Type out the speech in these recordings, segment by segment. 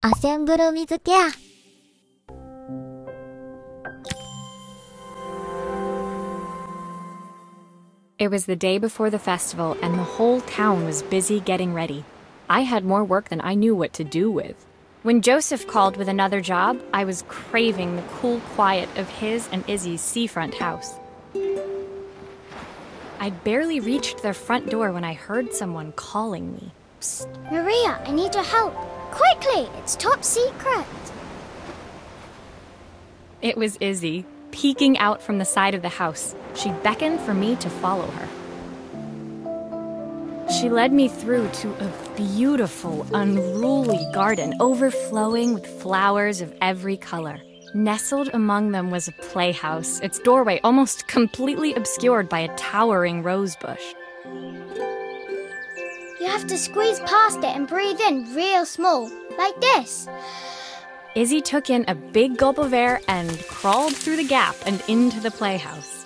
アセンブル水ケア。It was the day before the festival, and the whole town was busy getting ready. I had more work than I knew what to do with. When Joseph called with another job, I was craving the cool quiet of his and Izzy's seafront house. I'd barely reached their front door when I heard someone calling me. Psst, Maria, I need your help. Quickly, it's top secret. It was Izzy, peeking out from the side of the house. She beckoned for me to follow her. She led me through to a beautiful, unruly garden overflowing with flowers of every color. Nestled among them was a playhouse, its doorway almost completely obscured by a towering rose bush. You have to squeeze past it and breathe in real small, like this. Izzy took in a big gulp of air and crawled through the gap and into the playhouse.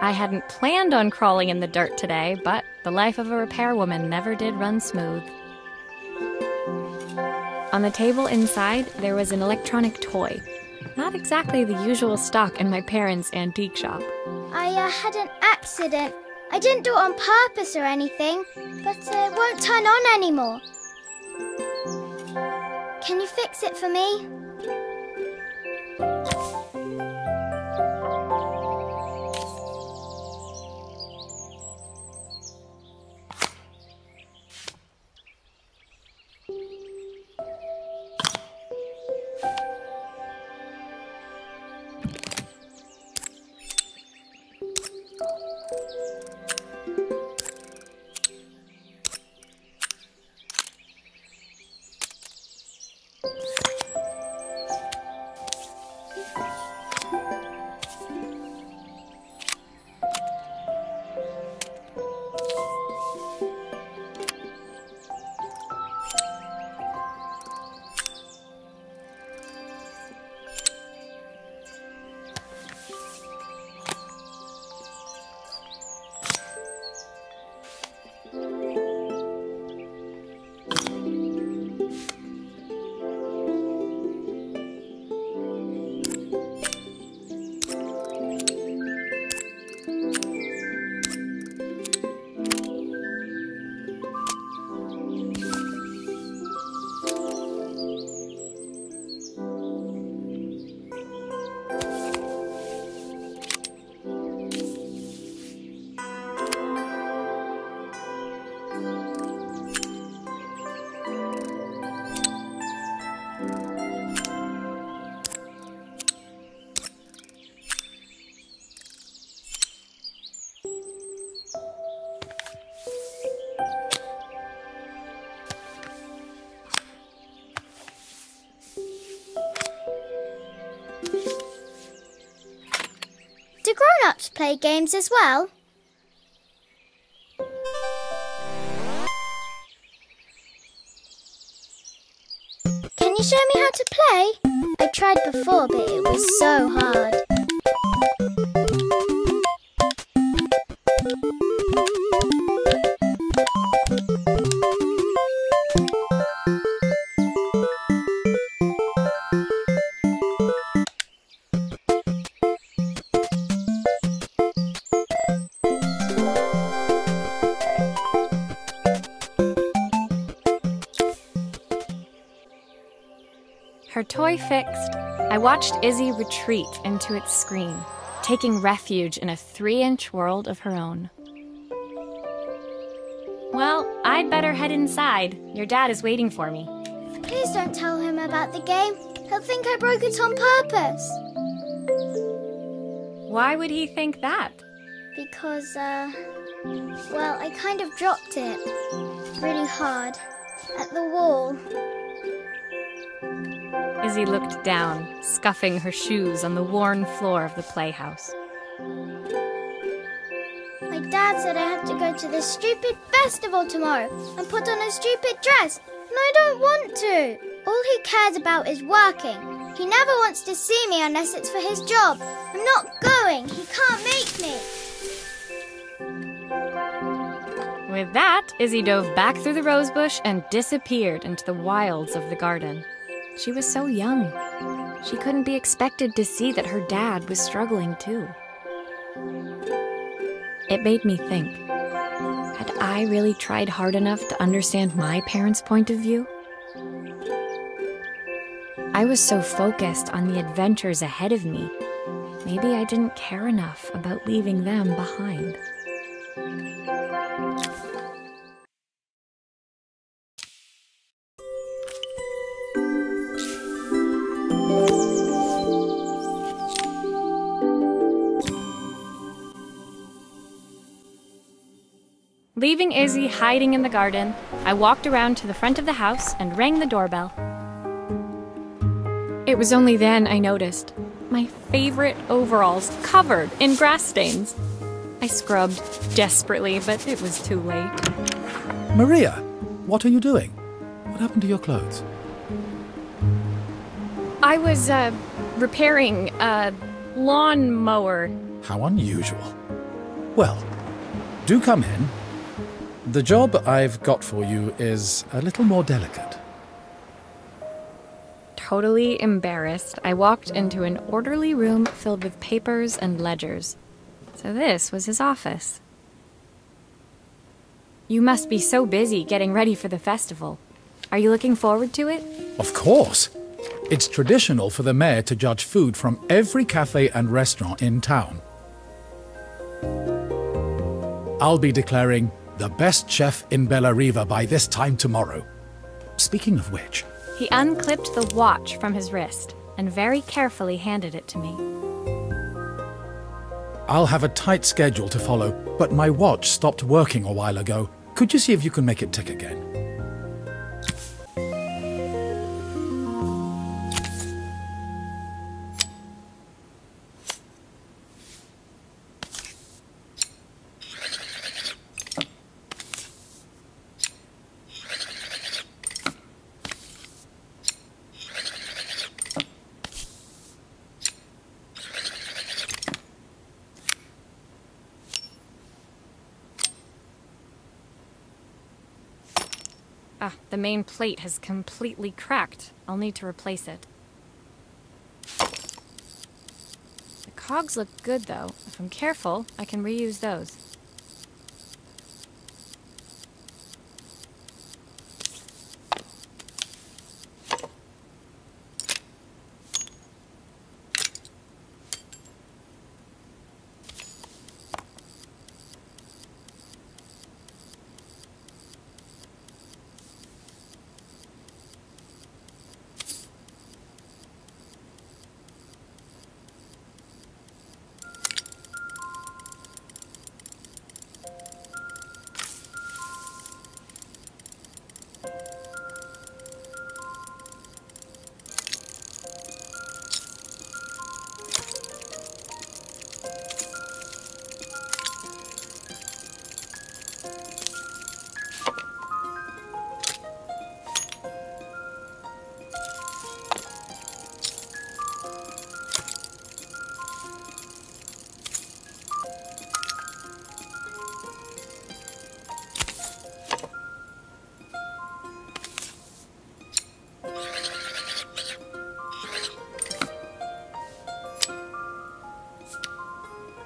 I hadn't planned on crawling in the dirt today, but the life of a repairwoman never did run smooth. On the table inside, there was an electronic toy. Not exactly the usual stock in my parents' antique shop. I had an accident. I didn't do it on purpose or anything, but it won't turn on anymore. Can you fix it for me? Do grown-ups play games as well? Can you show me how to play? I tried before, but it was so hard. Her toy fixed, I watched Izzy retreat into its screen, taking refuge in a 3-inch world of her own. Well, I'd better head inside. Your dad is waiting for me. Please don't tell him about the game. He'll think I broke it on purpose. Why would he think that? Because, well, I kind of dropped it really hard at the wall. Izzy looked down, scuffing her shoes on the worn floor of the playhouse. My dad said I have to go to this stupid festival tomorrow and put on a stupid dress, and I don't want to. All he cares about is working. He never wants to see me unless it's for his job. I'm not going. He can't make me. With that, Izzy dove back through the rosebush and disappeared into the wilds of the garden. She was so young. She couldn't be expected to see that her dad was struggling too. It made me think, had I really tried hard enough to understand my parents' point of view? I was so focused on the adventures ahead of me, maybe I didn't care enough about leaving them behind. Leaving Izzy hiding in the garden, I walked around to the front of the house and rang the doorbell. It was only then I noticed my favorite overalls covered in grass stains. I scrubbed desperately, but it was too late. Maria, what are you doing? What happened to your clothes? I was, repairing a lawnmower. How unusual. Well, do come in. The job I've got for you is a little more delicate. Totally embarrassed, I walked into an orderly room filled with papers and ledgers. So this was his office. You must be so busy getting ready for the festival. Are you looking forward to it? Of course. It's traditional for the mayor to judge food from every cafe and restaurant in town. I'll be declaring the best chef in Bella Riva by this time tomorrow. Speaking of which... He unclipped the watch from his wrist and very carefully handed it to me. I'll have a tight schedule to follow, but my watch stopped working a while ago. Could you see if you can make it tick again? Ah, the main plate has completely cracked. I'll need to replace it. The cogs look good, though. If I'm careful, I can reuse those.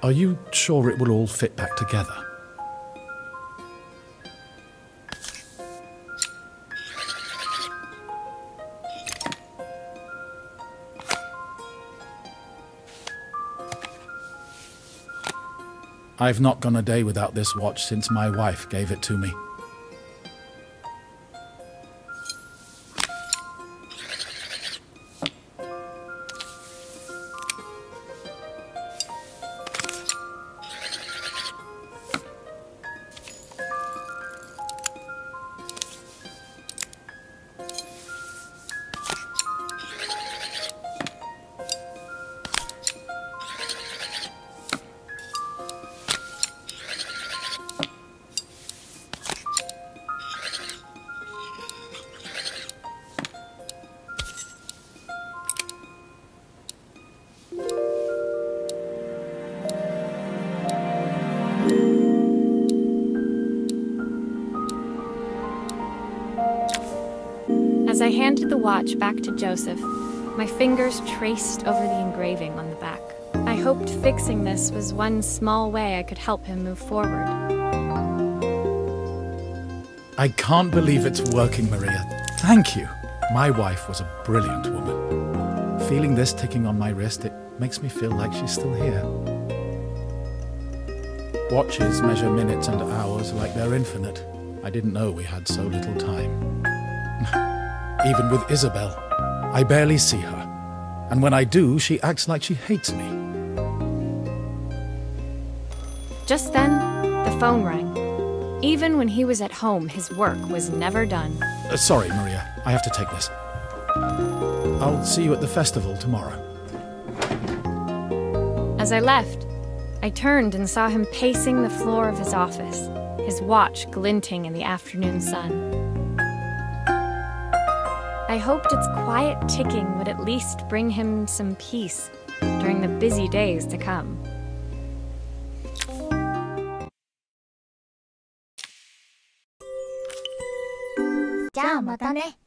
Are you sure it will all fit back together? I've not gone a day without this watch since my wife gave it to me. As I handed the watch back to Joseph, my fingers traced over the engraving on the back. I hoped fixing this was one small way I could help him move forward. I can't believe it's working, Maria. Thank you. My wife was a brilliant woman. Feeling this ticking on my wrist, it makes me feel like she's still here. Watches measure minutes and hours like they're infinite. I didn't know we had so little time. Even with Isabel, I barely see her. And when I do, she acts like she hates me. Just then, the phone rang. Even when he was at home, his work was never done. Sorry, Maria. I have to take this. I'll see you at the festival tomorrow. As I left, I turned and saw him pacing the floor of his office, his watch glinting in the afternoon sun. I hoped its quiet ticking would at least bring him some peace during the busy days to come. じゃあまたね。